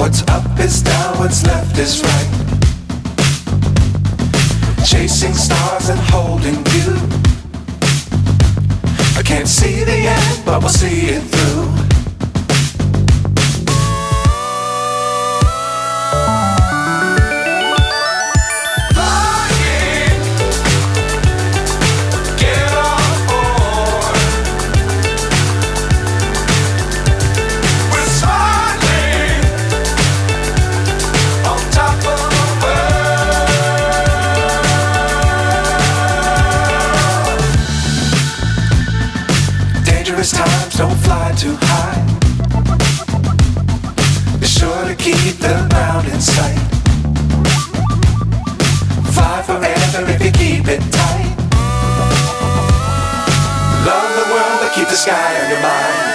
What's up is down, what's left is right. Chasing stars and holding you. I can't see the end, but we'll see it through. Times don't fly too high. Be sure to keep the ground in sight. Fly forever if you keep it tight. Love the world but keep the sky on your mind.